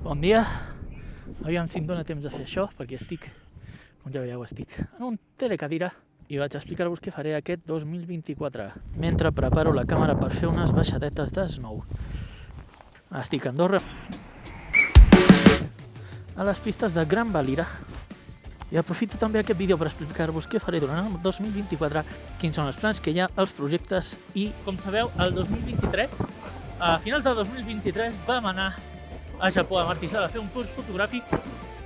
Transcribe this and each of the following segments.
Bon dia, aviam si em dóna temps de fer això, perquè estic, com ja veieu, estic en un telecadira i vaig a explicar-vos què faré aquest 2024, mentre preparo la càmera per fer unes baixadetes de snow. Estic a Andorra, a les pistes de Gran Valira, i aprofito també aquest vídeo per explicar-vos què faré durant el 2024, quins són els plans que hi ha, els projectes i, com sabeu, el 2023, a finals del 2023 vam anar a Japó, a Martissala, a fer un tour fotogràfic,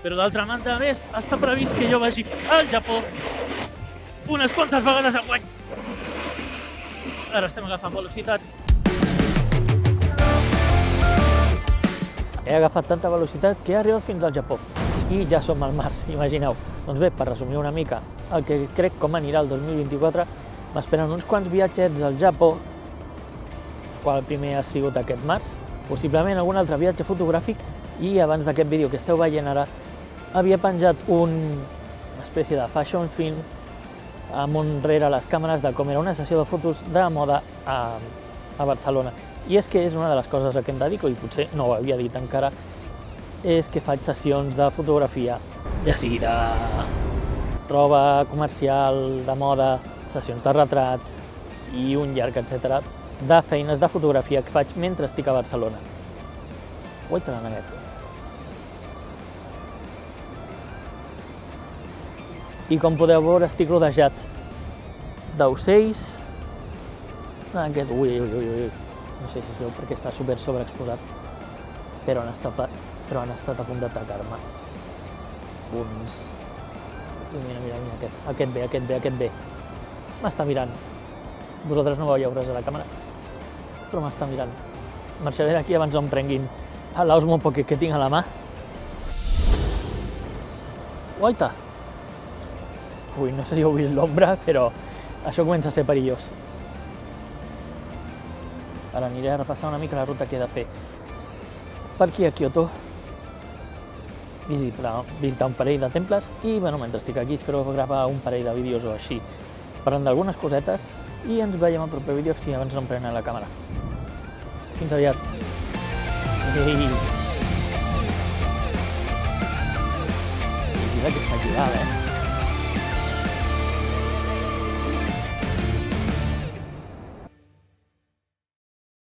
però d'altra banda, a més, està previst que jo vagi al Japó unes quantes vegades enguany. Ara estem agafant velocitat. He agafat tanta velocitat que he arribat fins al Japó i ja som al març, imagineu. Doncs bé, per resumir una mica el que crec com anirà el 2024, m'esperen uns quants viatgets al Japó, qual el primer ha sigut aquest març, possiblement algun altre viatge fotogràfic, i abans d'aquest vídeo que esteu veient ara havia penjat una espècie de fashion film amb un rere les càmeres de com era una sessió de fotos de moda a Barcelona. I és que és una de les coses a què em dedico, i potser no ho havia dit encara, és que faig sessions de fotografia, ja sigui de roba comercial, de moda, sessions de retrat i un llarg, etc., de feines de fotografia que faig mentre estic a Barcelona. Guaita la negueta. I com podeu veure, estic rodejat d'ocells. Ui, no sé si es veu perquè està super sobreexposat, però han estat a punt d'atacar-me. Mira, aquest ve. M'està mirant. Vosaltres no veieu res a la càmera, però m'està mirant. Marxaré d'aquí abans no em prenguin l'Osmo Pocket que tinc a la mà. Guaita! Ui, no sé si heu vist l'ombra, però això comença a ser perillós. Ara aniré a repassar una mica la ruta que he de fer per aquí a Kyoto, visitar un parell de temples i, mentre estic aquí, espero gravar un parell de vídeos o així, parlant d'algunes cosetes, i ens veiem al proper vídeo si abans no em prenen la càmera. Fins aviat. Vigila que està aquí dalt,